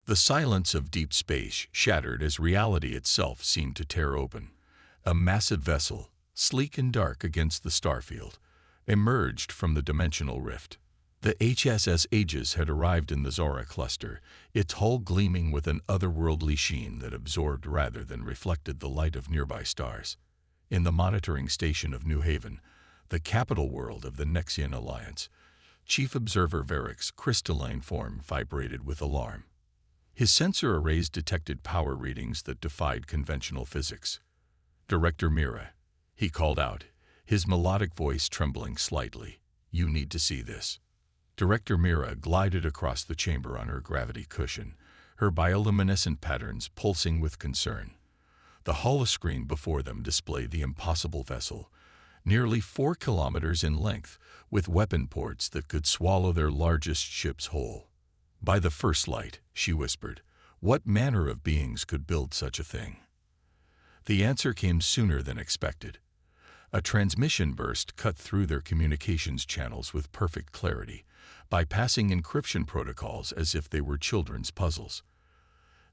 The silence of deep space shattered as reality itself seemed to tear open. A massive vessel, sleek and dark against the starfield, emerged from the dimensional rift. The HSS Aegis had arrived in the Zora cluster, its hull gleaming with an otherworldly sheen that absorbed rather than reflected the light of nearby stars. In the monitoring station of New Haven, the capital world of the Nexian Alliance, Chief Observer Varick's crystalline form vibrated with alarm. His sensor arrays detected power readings that defied conventional physics. "Director Mira," he called out, his melodic voice trembling slightly. "You need to see this." Director Mira glided across the chamber on her gravity cushion, her bioluminescent patterns pulsing with concern. The holoscreen before them displayed the impossible vessel, nearly 4 kilometers in length, with weapon ports that could swallow their largest ships whole. "By the first light," she whispered, "what manner of beings could build such a thing?" The answer came sooner than expected. A transmission burst cut through their communications channels with perfect clarity, bypassing encryption protocols as if they were children's puzzles.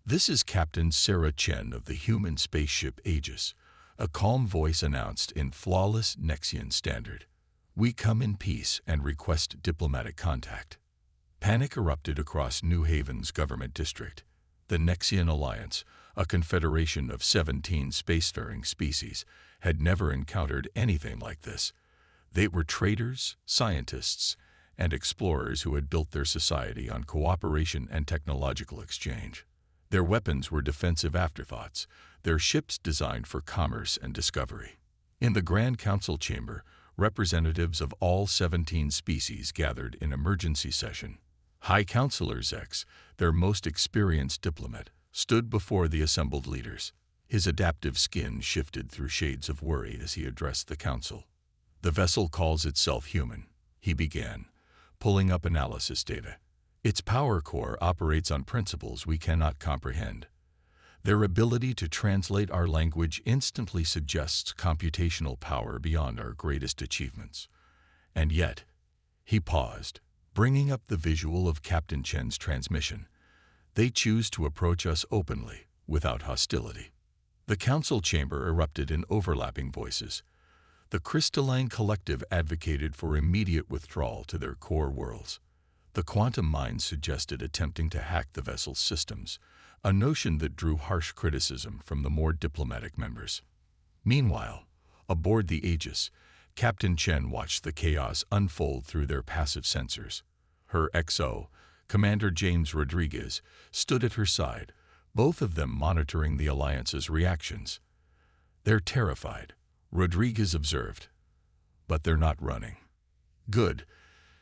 "This is Captain Sarah Chen of the human spaceship Aegis," a calm voice announced in flawless Nexian standard. "We come in peace and request diplomatic contact." Panic erupted across New Haven's government district. The Nexian Alliance, a confederation of 17 spacefaring species, had never encountered anything like this. They were traders, scientists, and explorers who had built their society on cooperation and technological exchange. Their weapons were defensive afterthoughts, their ships designed for commerce and discovery. In the Grand Council chamber, representatives of all 17 species gathered in emergency session. High Counselor Zex, their most experienced diplomat, stood before the assembled leaders. His adaptive skin shifted through shades of worry as he addressed the council. "The vessel calls itself human," he began, pulling up analysis data. "Its power core operates on principles we cannot comprehend. Their ability to translate our language instantly suggests computational power beyond our greatest achievements. And yet," he paused, bringing up the visual of Captain Chen's transmission, "they choose to approach us openly, without hostility." The council chamber erupted in overlapping voices. The crystalline collective advocated for immediate withdrawal to their core worlds. The quantum mind suggested attempting to hack the vessel's systems, a notion that drew harsh criticism from the more diplomatic members. Meanwhile, aboard the Aegis, Captain Chen watched the chaos unfold through their passive sensors. Her XO, Commander James Rodriguez, stood at her side, both of them monitoring the Alliance's reactions. "They're terrified," Rodriguez observed. "But they're not running." "Good,"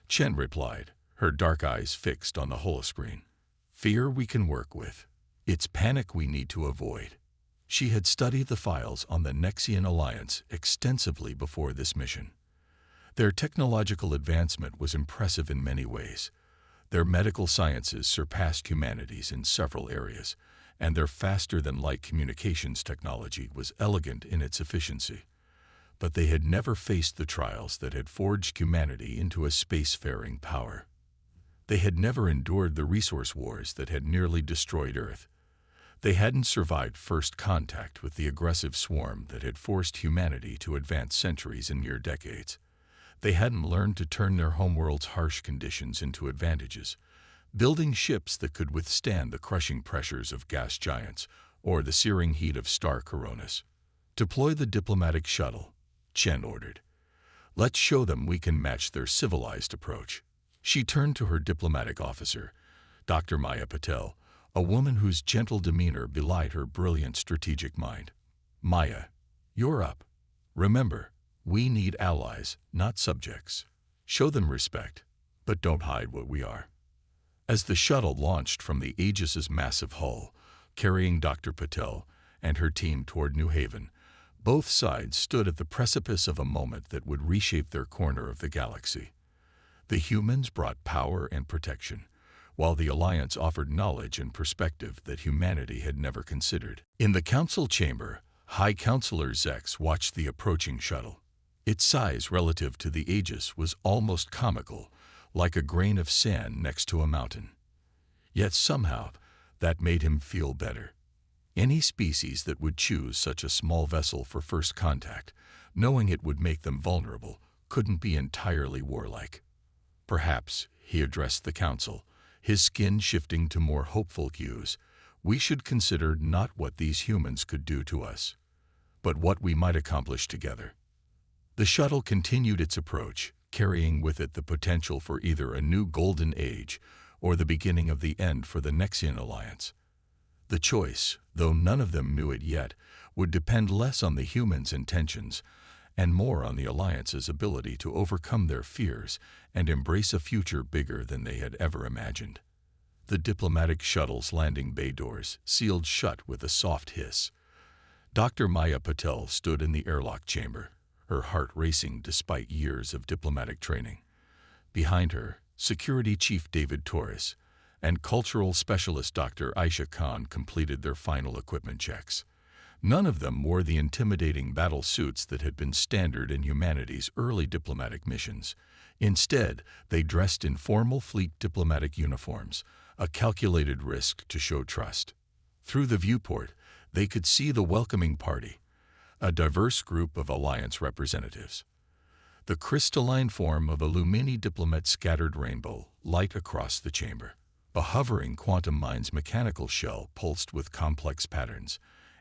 Chen replied, her dark eyes fixed on the holoscreen. "Fear we can work with. It's panic we need to avoid." She had studied the files on the Nexian Alliance extensively before this mission. Their technological advancement was impressive in many ways. Their medical sciences surpassed humanity's in several areas, and their faster-than-light communications technology was elegant in its efficiency. But they had never faced the trials that had forged humanity into a spacefaring power. They had never endured the resource wars that had nearly destroyed Earth. They hadn't survived first contact with the aggressive swarm that had forced humanity to advance centuries and near decades. They hadn't learned to turn their homeworld's harsh conditions into advantages, building ships that could withstand the crushing pressures of gas giants or the searing heat of star coronas. "Deploy the diplomatic shuttle," Chen ordered. "Let's show them we can match their civilized approach." She turned to her diplomatic officer, Dr. Maya Patel, a woman whose gentle demeanor belied her brilliant strategic mind. "Maya, you're up. Remember, we need allies, not subjects. Show them respect, but don't hide what we are." As the shuttle launched from the Aegis's massive hull, carrying Dr. Patel and her team toward New Haven, both sides stood at the precipice of a moment that would reshape their corner of the galaxy. The humans brought power and protection, while the Alliance offered knowledge and perspective that humanity had never considered. In the council chamber, High Counselor Zex watched the approaching shuttle. Its size relative to the Aegis was almost comical, like a grain of sand next to a mountain. Yet somehow, That made him feel better. Any species that would choose such a small vessel for first contact, knowing it would make them vulnerable, couldn't be entirely warlike. Perhaps, he addressed the council, his skin shifting to more hopeful hues, we should consider not what these humans could do to us, but what we might accomplish together. The shuttle continued its approach, carrying with it the potential for either a new golden age or the beginning of the end for the Nexian Alliance. The choice, though none of them knew it yet, would depend less on the humans' intentions and more on the Alliance's ability to overcome their fears and embrace a future bigger than they had ever imagined. The diplomatic shuttle's landing bay doors sealed shut with a soft hiss. Dr. Maya Patel stood in the airlock chamber, her heart racing despite years of diplomatic training. Behind her, Security Chief David Torres and Cultural Specialist Dr. Aisha Khan completed their final equipment checks. None of them wore the intimidating battle suits that had been standard in humanity's early diplomatic missions. Instead, they dressed in formal fleet diplomatic uniforms, a calculated risk to show trust. Through the viewport, they could see the welcoming party, a diverse group of Alliance representatives. The crystalline form of a Lumini diplomat scattered rainbow light across the chamber. A hovering quantum mine's mechanical shell pulsed with complex patterns,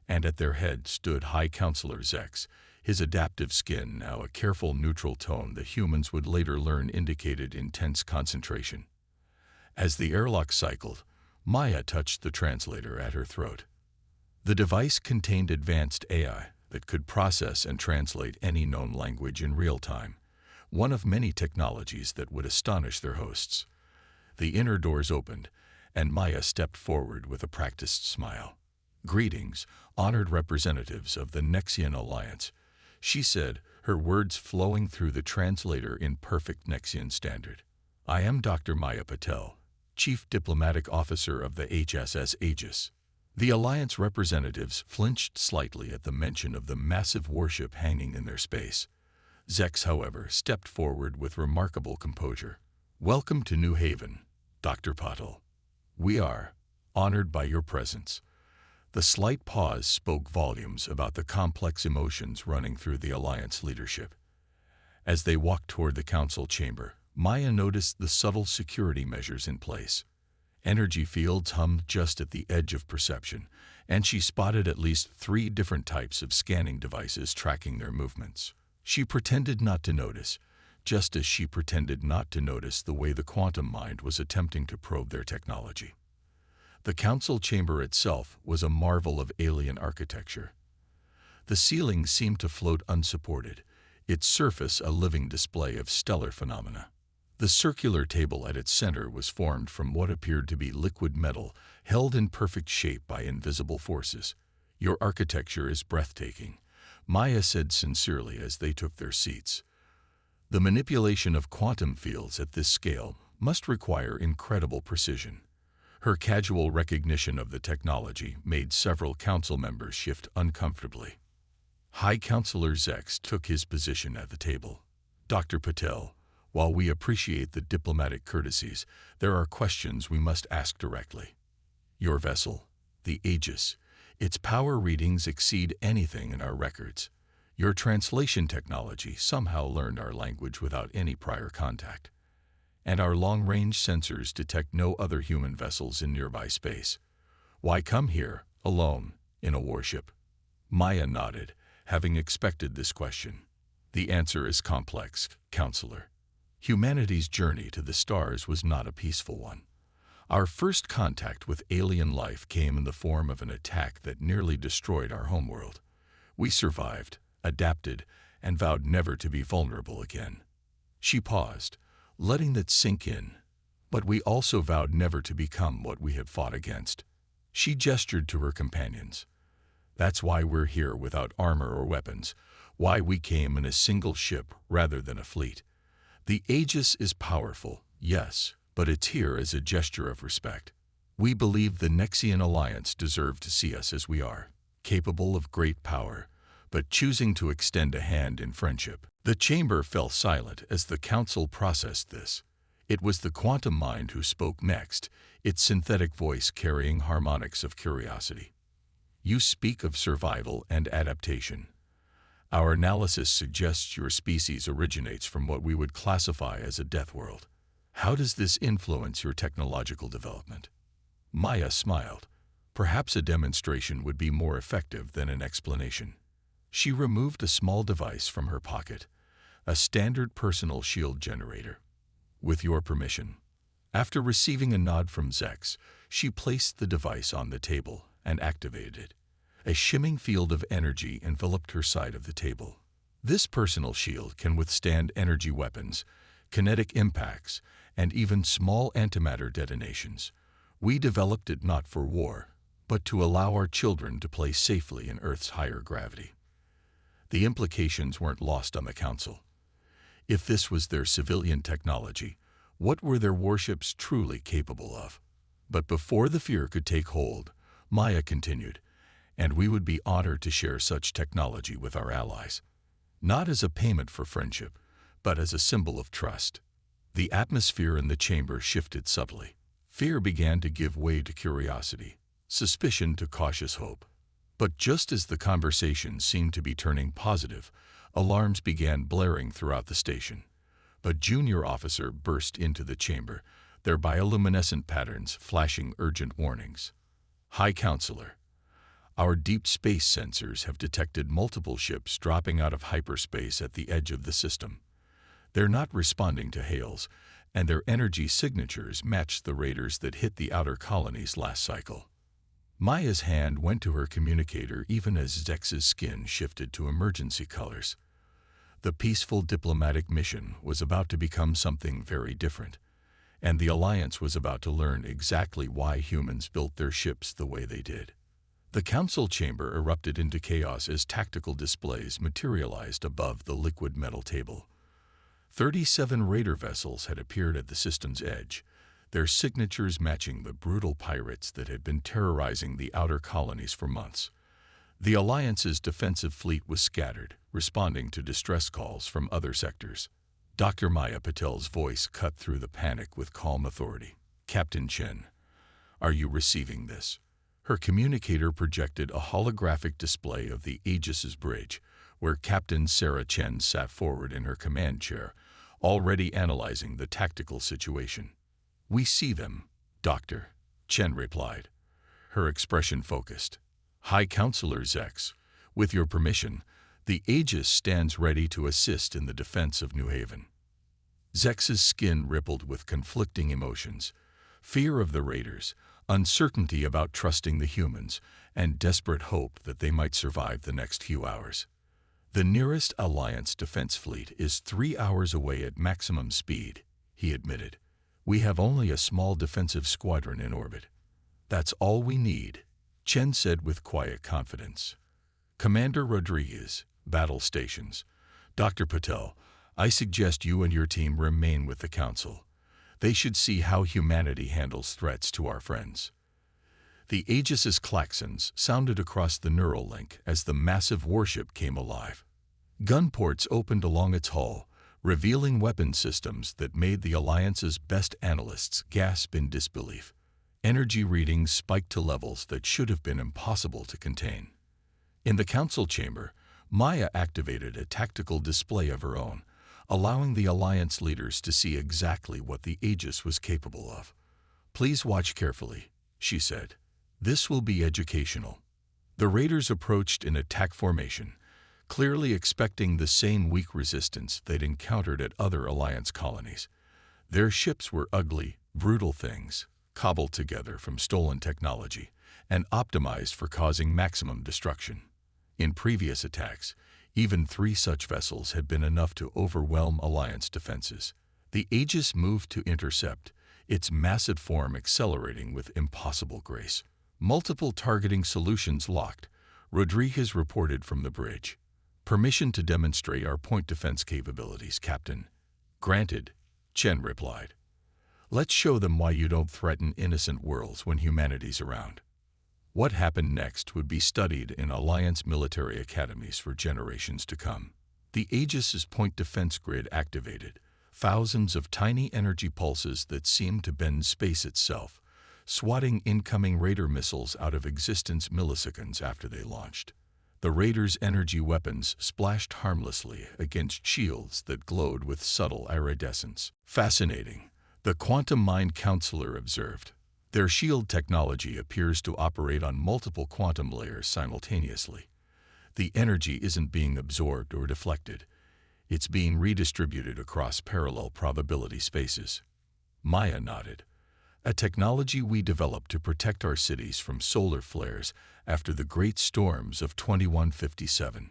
and at their head stood High Counselor Zex, his adaptive skin now a careful neutral tone that humans would later learn indicated intense concentration. As the airlock cycled, Maya touched the translator at her throat. The device contained advanced AI that could process and translate any known language in real time, one of many technologies that would astonish their hosts. The inner doors opened, and Maya stepped forward with a practiced smile. "Greetings, honored representatives of the Nexian Alliance," she said, her words flowing through the translator in perfect Nexian standard. "I am Dr. Maya Patel, Chief Diplomatic Officer of the HSS Aegis." The Alliance representatives flinched slightly at the mention of the massive warship hanging in their space. Zex, however, stepped forward with remarkable composure. "Welcome to New Haven, Dr. Patel. We are honored by your presence." The slight pause spoke volumes about the complex emotions running through the Alliance leadership. As they walked toward the council chamber, Maya noticed the subtle security measures in place. Energy fields hummed just at the edge of perception, and she spotted at least 3 different types of scanning devices tracking their movements. She pretended not to notice, just as she pretended not to notice the way the quantum mind was attempting to probe their technology. The council chamber itself was a marvel of alien architecture. The ceiling seemed to float unsupported, its surface a living display of stellar phenomena. The circular table at its center was formed from what appeared to be liquid metal, held in perfect shape by invisible forces. "Your architecture is breathtaking," Maya said sincerely as they took their seats. "The manipulation of quantum fields at this scale must require incredible precision." Her casual recognition of the technology made several council members shift uncomfortably. High Counselor Zex took his position at the table. "Dr. Patel, while we appreciate the diplomatic courtesies, there are questions we must ask directly. Your vessel, the Aegis, its power readings exceed anything in our records. Your translation technology somehow learned our language without any prior contact. And our long-range sensors detect no other human vessels in nearby space. Why come here, alone, in a warship?" Maya nodded, having expected this question. "The answer is complex, Counselor. Humanity's journey to the stars was not a peaceful one. Our first contact with alien life came in the form of an attack that nearly destroyed our homeworld. We survived, adapted, and vowed never to be vulnerable again." She paused, letting that sink in. "But we also vowed never to become what we had fought against." She gestured to her companions. "That's why we're here without armor or weapons, why we came in a single ship rather than a fleet. The Aegis is powerful, yes, but it's here as a gesture of respect. We believe the Nexian Alliance deserve to see us as we are, capable of great power, but choosing to extend a hand in friendship." The chamber fell silent as the council processed this. It was the quantum mind who spoke next, its synthetic voice carrying harmonics of curiosity. You speak of survival and adaptation. Our analysis suggests your species originates from what we would classify as a death world. How does this influence your technological development? Maya smiled. Perhaps a demonstration would be more effective than an explanation. She removed a small device from her pocket, a standard personal shield generator. With your permission. After receiving a nod from Zex, she placed the device on the table and activated it. A shimming field of energy enveloped her side of the table. This personal shield can withstand energy weapons, kinetic impacts, and even small antimatter detonations. We developed it not for war, but to allow our children to play safely in Earth's higher gravity. The implications weren't lost on the Council. If this was their civilian technology, what were their warships truly capable of? But before the fear could take hold, Maya continued, and we would be honored to share such technology with our allies. Not as a payment for friendship, but as a symbol of trust. The atmosphere in the chamber shifted subtly. Fear began to give way to curiosity, suspicion to cautious hope. But just as the conversation seemed to be turning positive, alarms began blaring throughout the station. A junior officer burst into the chamber, their bioluminescent patterns flashing urgent warnings. High Counselor, our deep space sensors have detected multiple ships dropping out of hyperspace at the edge of the system. They're not responding to hails, and their energy signatures match the raiders that hit the outer colonies last cycle. Maya's hand went to her communicator even as Zex's skin shifted to emergency colors. The peaceful diplomatic mission was about to become something very different, and the Alliance was about to learn exactly why humans built their ships the way they did. The Council chamber erupted into chaos as tactical displays materialized above the liquid metal table. 37 raider vessels had appeared at the system's edge, their signatures matching the brutal pirates that had been terrorizing the outer colonies for months. The Alliance's defensive fleet was scattered, responding to distress calls from other sectors. Dr. Maya Patel's voice cut through the panic with calm authority. Captain Chen, are you receiving this? Her communicator projected a holographic display of the Aegis's bridge, where Captain Sarah Chen sat forward in her command chair, already analyzing the tactical situation. We see them, Doctor, Chen replied, her expression focused. High Counselor Zex, with your permission, the Aegis stands ready to assist in the defense of New Haven. Zex's skin rippled with conflicting emotions, fear of the raiders, uncertainty about trusting the humans, and desperate hope that they might survive the next few hours. The nearest Alliance defense fleet is 3 hours away at maximum speed, he admitted. We have only a small defensive squadron in orbit. That's all we need, Chen said with quiet confidence. Commander Rodriguez, Battle Stations. Dr. Patel, I suggest you and your team remain with the Council. They should see how humanity handles threats to our friends. The Aegis's klaxons sounded across the neural link as the massive warship came alive. Gun ports opened along its hull, revealing weapon systems that made the Alliance's best analysts gasp in disbelief. Energy readings spiked to levels that should have been impossible to contain. In the Council chamber, Maya activated a tactical display of her own, allowing the Alliance leaders to see exactly what the Aegis was capable of. Please watch carefully, she said. This will be educational. The raiders approached in attack formation, clearly expecting the same weak resistance they'd encountered at other Alliance colonies. Their ships were ugly, brutal things, cobbled together from stolen technology and optimized for causing maximum destruction. In previous attacks, even 3 such vessels had been enough to overwhelm Alliance defenses. The Aegis moved to intercept, its massive form accelerating with impossible grace. Multiple targeting solutions locked, Rodriguez reported from the bridge. Permission to demonstrate our point defense capabilities, Captain. Granted, Chen replied. Let's show them why you don't threaten innocent worlds when humanity's around. What happened next would be studied in Alliance military academies for generations to come. The Aegis's point defense grid activated, thousands of tiny energy pulses that seemed to bend space itself, swatting incoming Raider missiles out of existence milliseconds after they launched. The Raiders' energy weapons splashed harmlessly against shields that glowed with subtle iridescence. Fascinating, the quantum mind counselor observed. Their shield technology appears to operate on multiple quantum layers simultaneously. The energy isn't being absorbed or deflected. It's being redistributed across parallel probability spaces. Maya nodded. A technology we developed to protect our cities from solar flares after the great storms of 2157.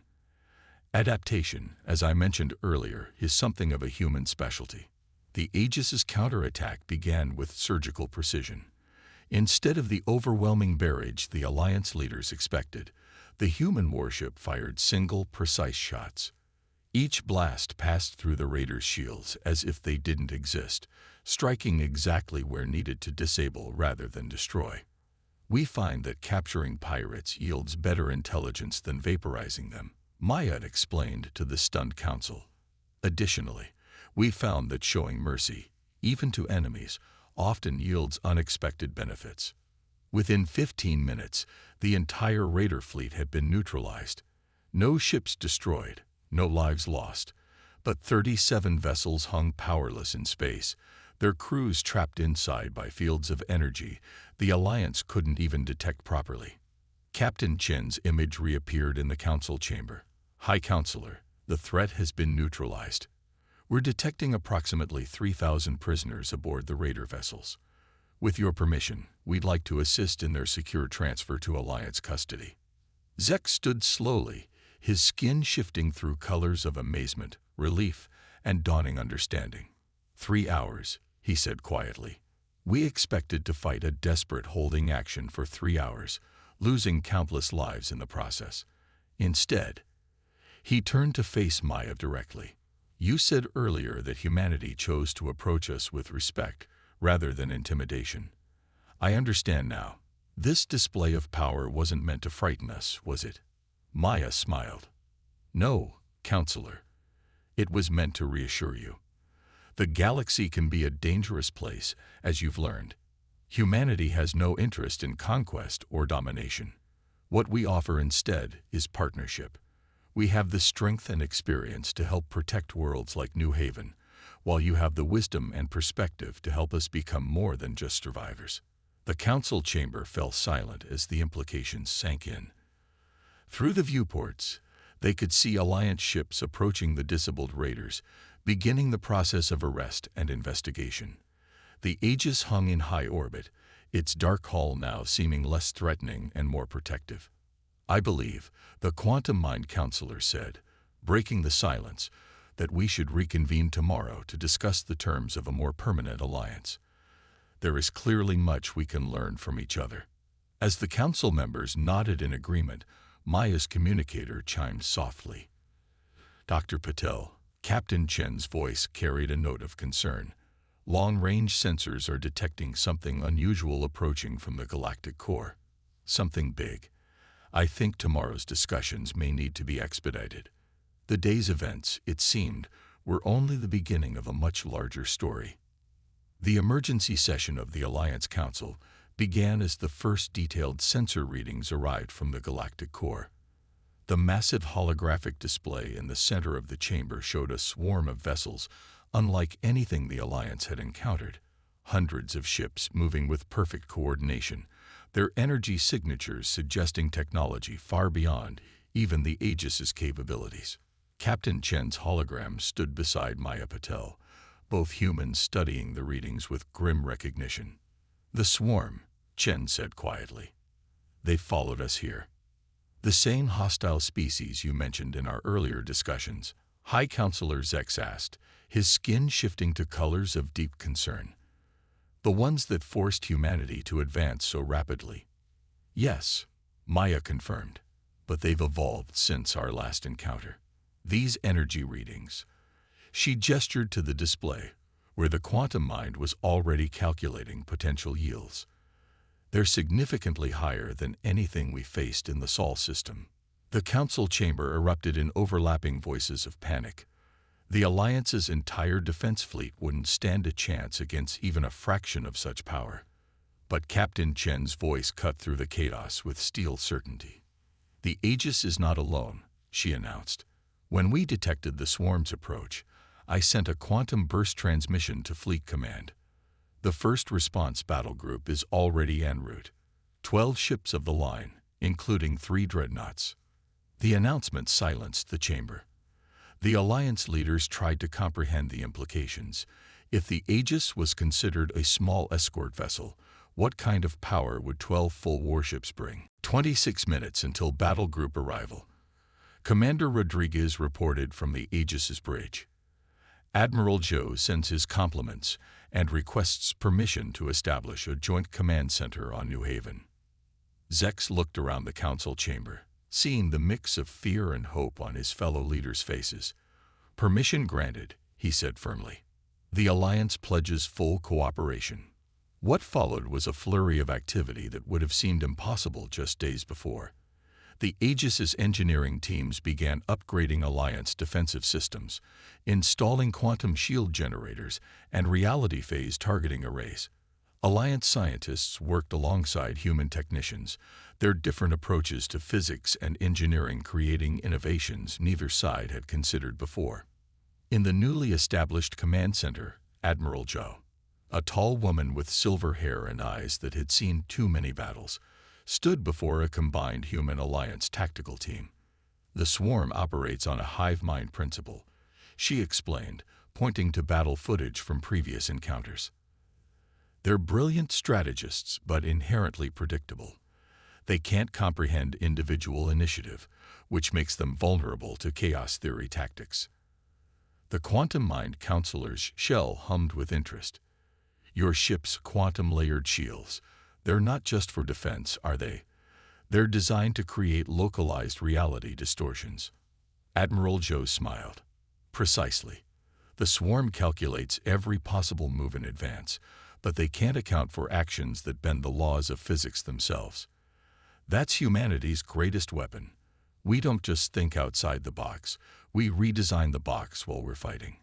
Adaptation, as I mentioned earlier, is something of a human specialty. The Aegis's counterattack began with surgical precision. Instead of the overwhelming barrage the Alliance leaders expected, the human warship fired single, precise shots. Each blast passed through the Raiders' shields as if they didn't exist, striking exactly where needed to disable rather than destroy. We find that capturing pirates yields better intelligence than vaporizing them, Maya explained to the stunned council. Additionally, we found that showing mercy, even to enemies, often yields unexpected benefits. Within 15 minutes, the entire Raider fleet had been neutralized. No ships destroyed, no lives lost, but 37 vessels hung powerless in space, their crews trapped inside by fields of energy the Alliance couldn't even detect properly. Captain Chen's image reappeared in the council chamber. High Counselor, the threat has been neutralized. We're detecting approximately 3,000 prisoners aboard the Raider vessels. With your permission, we'd like to assist in their secure transfer to Alliance custody. Zek stood slowly, his skin shifting through colors of amazement, relief, and dawning understanding. 3 hours, he said quietly. We expected to fight a desperate holding action for 3 hours, losing countless lives in the process. Instead, he turned to face Maya directly. You said earlier that humanity chose to approach us with respect rather than intimidation. I understand now. This display of power wasn't meant to frighten us, was it? Maya smiled. No, Counselor. It was meant to reassure you. The galaxy can be a dangerous place, as you've learned. Humanity has no interest in conquest or domination. What we offer instead is partnership. We have the strength and experience to help protect worlds like New Haven, while you have the wisdom and perspective to help us become more than just survivors. The council chamber fell silent as the implications sank in. Through the viewports, they could see Alliance ships approaching the disabled Raiders, beginning the process of arrest and investigation. The Aegis hung in high orbit, its dark hull now seeming less threatening and more protective. I believe, the Quantum Mind Counselor said, breaking the silence, that we should reconvene tomorrow to discuss the terms of a more permanent alliance. There is clearly much we can learn from each other. As the council members nodded in agreement, Maya's communicator chimed softly. Dr. Patel, Captain Chen's voice carried a note of concern. Long-range sensors are detecting something unusual approaching from the galactic core. Something big. I think tomorrow's discussions may need to be expedited. The day's events, it seemed, were only the beginning of a much larger story. The emergency session of the Alliance Council began as the first detailed sensor readings arrived from the galactic core. The massive holographic display in the center of the chamber showed a swarm of vessels unlike anything the Alliance had encountered. Hundreds of ships moving with perfect coordination, their energy signatures suggesting technology far beyond even the Aegis's capabilities. Captain Chen's hologram stood beside Maya Patel, both humans studying the readings with grim recognition. The swarm, Chen said quietly. They followed us here. The same hostile species you mentioned in our earlier discussions, High Counselor Zex asked, his skin shifting to colors of deep concern. The ones that forced humanity to advance so rapidly. Yes, Maya confirmed, but they've evolved since our last encounter. These energy readings. She gestured to the display, where the quantum mind was already calculating potential yields. They're significantly higher than anything we faced in the Sol system. The council chamber erupted in overlapping voices of panic. The Alliance's entire defense fleet wouldn't stand a chance against even a fraction of such power. But Captain Chen's voice cut through the chaos with steel certainty. "The Aegis is not alone," she announced. "When we detected the swarm's approach, I sent a quantum burst transmission to Fleet Command. The first response battle group is already en route. 12 ships of the line, including 3 dreadnoughts." The announcement silenced the chamber. The Alliance leaders tried to comprehend the implications. If the Aegis was considered a small escort vessel, what kind of power would 12 full warships bring? 26 minutes until battle group arrival. Commander Rodriguez reported from the Aegis's bridge. "Admiral Zhou sends his compliments and requests permission to establish a joint command center on New Haven." Zex looked around the council chamber, seeing the mix of fear and hope on his fellow leaders' faces. "Permission granted," he said firmly. "The Alliance pledges full cooperation." What followed was a flurry of activity that would have seemed impossible just days before. The Aegis's engineering teams began upgrading Alliance defensive systems, installing quantum shield generators and reality phase targeting arrays. Alliance scientists worked alongside human technicians, their different approaches to physics and engineering creating innovations neither side had considered before. In the newly established command center, Admiral Zhou, a tall woman with silver hair and eyes that had seen too many battles, stood before a combined human-Alliance tactical team. "The swarm operates on a hive mind principle," she explained, pointing to battle footage from previous encounters. "They're brilliant strategists, but inherently predictable. They can't comprehend individual initiative, which makes them vulnerable to chaos theory tactics." The quantum mind counselor's shell hummed with interest. "Your ship's quantum-layered shields, they're not just for defense, are they? They're designed to create localized reality distortions." Admiral Zhou smiled. "Precisely. The swarm calculates every possible move in advance, but they can't account for actions that bend the laws of physics themselves. That's humanity's greatest weapon. We don't just think outside the box, we redesign the box while we're fighting."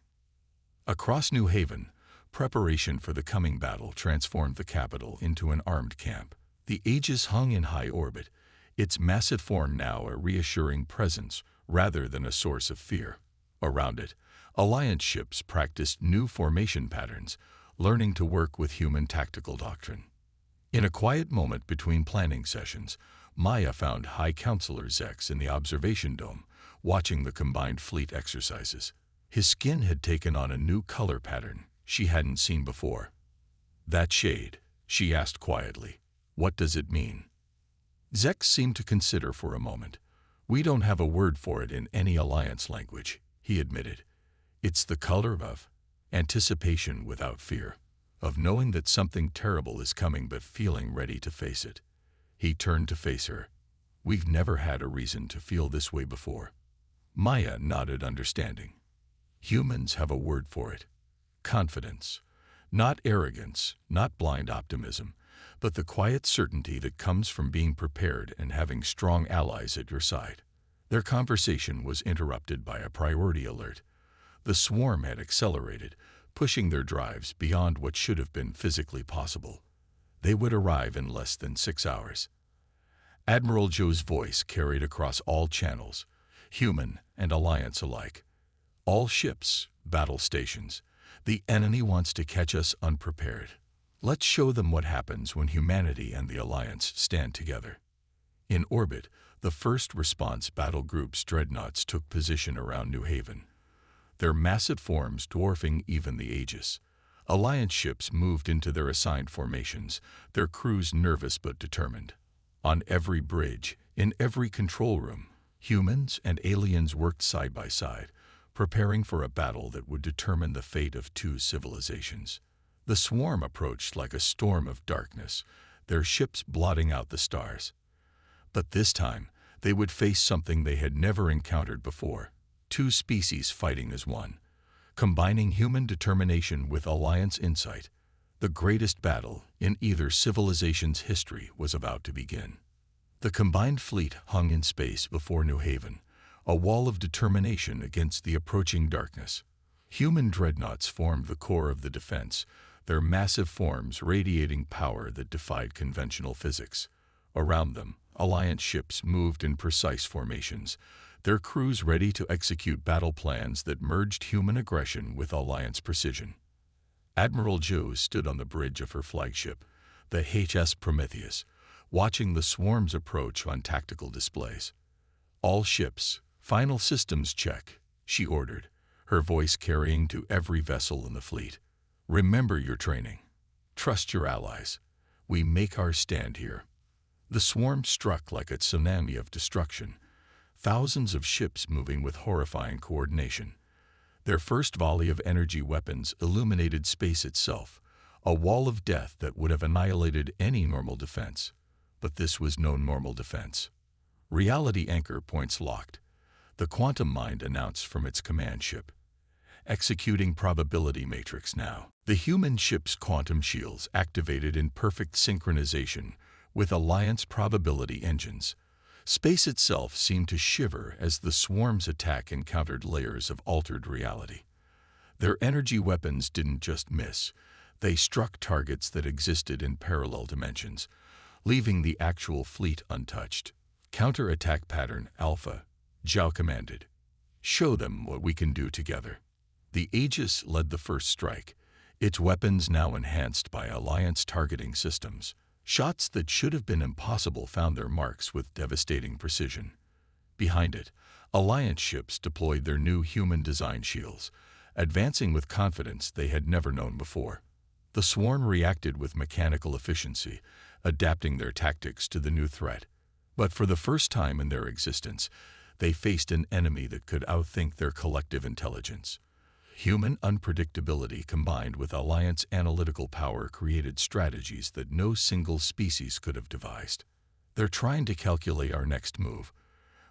Across New Haven, preparation for the coming battle transformed the capital into an armed camp. The Aegis hung in high orbit, its massive form now a reassuring presence rather than a source of fear. Around it, Alliance ships practiced new formation patterns, learning to work with human tactical doctrine. In a quiet moment between planning sessions, Maya found High Counselor Zex in the observation dome, watching the combined fleet exercises. His skin had taken on a new color pattern she hadn't seen before. "That shade," she asked quietly. "What does it mean?" Zex seemed to consider for a moment. "We don't have a word for it in any Alliance language," he admitted. "It's the color of anticipation without fear, of knowing that something terrible is coming but feeling ready to face it." He turned to face her. "We've never had a reason to feel this way before." Maya nodded understanding. "Humans have a word for it. Confidence. Not arrogance, not blind optimism, but the quiet certainty that comes from being prepared and having strong allies at your side." Their conversation was interrupted by a priority alert. The swarm had accelerated, pushing their drives beyond what should have been physically possible. They would arrive in less than 6 hours. Admiral Zhou's voice carried across all channels, human and Alliance alike. "All ships, battle stations. The enemy wants to catch us unprepared. Let's show them what happens when humanity and the Alliance stand together." In orbit, the first response battle group's dreadnoughts took position around New Haven, their massive forms dwarfing even the Aegis. Alliance ships moved into their assigned formations, their crews nervous but determined. On every bridge, in every control room, humans and aliens worked side by side, preparing for a battle that would determine the fate of 2 civilizations. The swarm approached like a storm of darkness, their ships blotting out the stars. But this time, they would face something they had never encountered before: 2 species fighting as one, combining human determination with Alliance insight. The greatest battle in either civilization's history was about to begin. The combined fleet hung in space before New Haven, a wall of determination against the approaching darkness. Human dreadnoughts formed the core of the defense, their massive forms radiating power that defied conventional physics. Around them, Alliance ships moved in precise formations, their crews ready to execute battle plans that merged human aggression with Alliance precision. Admiral Jo stood on the bridge of her flagship, the HMS Prometheus, watching the swarms approach on tactical displays. "All ships, final systems check," she ordered, her voice carrying to every vessel in the fleet. "Remember your training. Trust your allies. We make our stand here." The swarm struck like a tsunami of destruction, thousands of ships moving with horrifying coordination. Their first volley of energy weapons illuminated space itself, a wall of death that would have annihilated any normal defense. But this was no normal defense. Reality anchor points locked, the quantum mind announced from its command ship. Executing probability matrix now. The human ship's quantum shields activated in perfect synchronization with Alliance probability engines. Space itself seemed to shiver as the swarm's attack encountered layers of altered reality. Their energy weapons didn't just miss, they struck targets that existed in parallel dimensions, leaving the actual fleet untouched. "Counter-attack pattern Alpha," Zhao commanded. "Show them what we can do together." The Aegis led the first strike, its weapons now enhanced by Alliance targeting systems. Shots that should have been impossible found their marks with devastating precision. Behind it, Alliance ships deployed their new human-designed shields, advancing with confidence they had never known before. The swarm reacted with mechanical efficiency, adapting their tactics to the new threat. But for the first time in their existence, they faced an enemy that could outthink their collective intelligence. Human unpredictability combined with Alliance analytical power created strategies that no single species could have devised. "They're trying to calculate our next move,"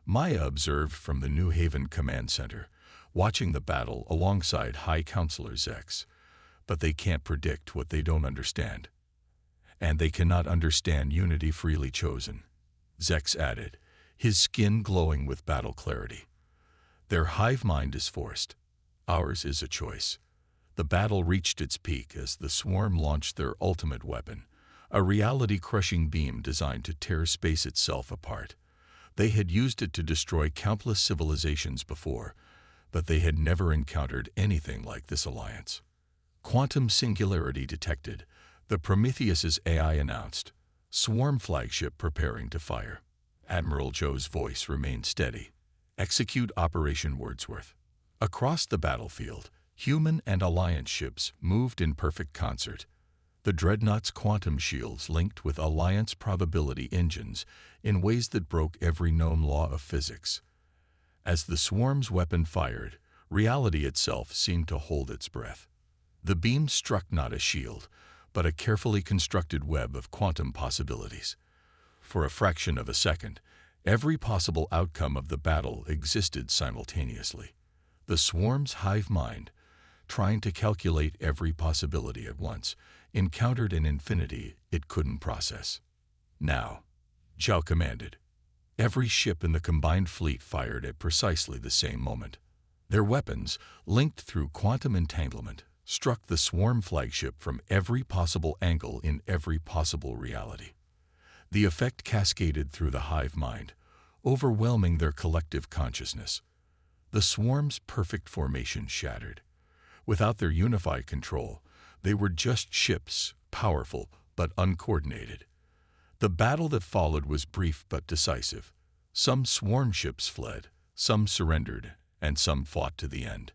Maya observed from the New Haven Command Center, watching the battle alongside High Counselor Zex. "But they can't predict what they don't understand. And they cannot understand unity freely chosen," Zex added, his skin glowing with battle clarity. "Their hive mind is forced. Ours is a choice." The battle reached its peak as the swarm launched their ultimate weapon, a reality-crushing beam designed to tear space itself apart. They had used it to destroy countless civilizations before, but they had never encountered anything like this alliance. "Quantum singularity detected," the Prometheus's AI announced, swarm flagship preparing to fire. Admiral Jo's voice remained steady. "Execute Operation Wordsworth." Across the battlefield, human and Alliance ships moved in perfect concert. The dreadnought's quantum shields linked with Alliance probability engines in ways that broke every known law of physics. As the swarm's weapon fired, reality itself seemed to hold its breath. The beam struck not a shield, but a carefully constructed web of quantum possibilities. For a fraction of a second, every possible outcome of the battle existed simultaneously. The swarm's hive mind, trying to calculate every possibility at once, encountered an infinity it couldn't process. "Now," Zhao commanded. Every ship in the combined fleet fired at precisely the same moment. Their weapons, linked through quantum entanglement, struck the swarm flagship from every possible angle in every possible reality. The effect cascaded through the hive mind, overwhelming their collective consciousness. The swarm's perfect formation shattered. Without their unified control, they were just ships, powerful but uncoordinated. The battle that followed was brief but decisive. Some swarm ships fled, some surrendered, and some fought to the end.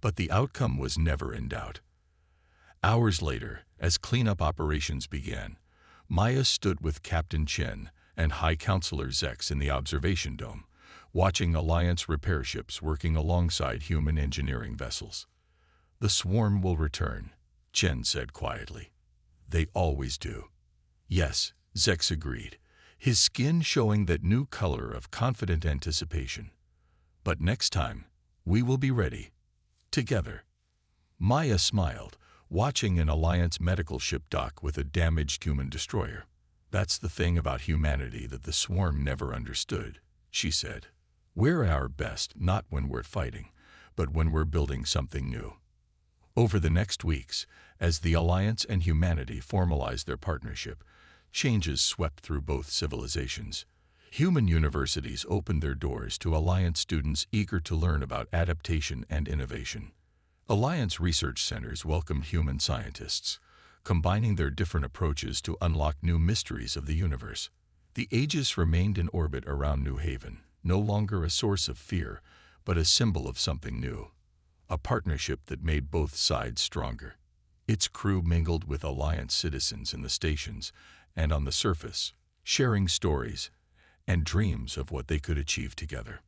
But the outcome was never in doubt. Hours later, as cleanup operations began, Maya stood with Captain Chen and High Counselor Zex in the observation dome, watching Alliance repair ships working alongside human engineering vessels. "The swarm will return," Chen said quietly. "They always do." "Yes," Zex agreed, his skin showing that new color of confident anticipation. "But next time, we will be ready. Together." Maya smiled, watching an Alliance medical ship dock with a damaged human destroyer. "That's the thing about humanity that the swarm never understood," she said. "We're at our best not when we're fighting, but when we're building something new. Over the next weeks, as the Alliance and humanity formalized their partnership, changes swept through both civilizations. Human universities opened their doors to Alliance students eager to learn about adaptation and innovation. Alliance research centers welcomed human scientists, combining their different approaches to unlock new mysteries of the universe. The Aegis remained in orbit around New Haven, no longer a source of fear, but a symbol of something new. A partnership that made both sides stronger. Its crew mingled with Alliance citizens in the stations and on the surface, sharing stories and dreams of what they could achieve together.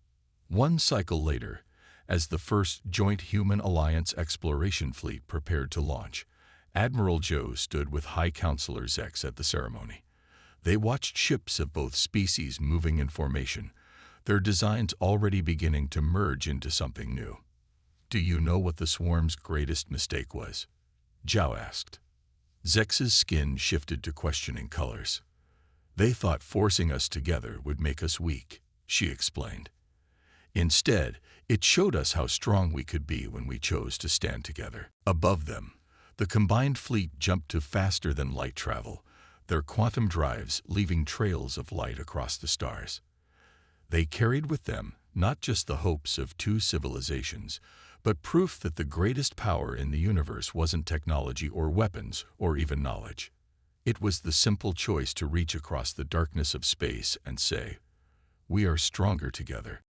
One cycle later, as the first joint Human-Alliance exploration fleet prepared to launch, Admiral Joe stood with High Counselor Zex at the ceremony. They watched ships of both species moving in formation, their designs already beginning to merge into something new. "Do you know what the swarm's greatest mistake was?" Zhao asked. Zex's skin shifted to questioning colors. "They thought forcing us together would make us weak," she explained. "Instead, it showed us how strong we could be when we chose to stand together." Above them, the combined fleet jumped to faster than light travel, their quantum drives leaving trails of light across the stars. They carried with them not just the hopes of two civilizations, but proof that the greatest power in the universe wasn't technology or weapons or even knowledge. It was the simple choice to reach across the darkness of space and say, "We are stronger together."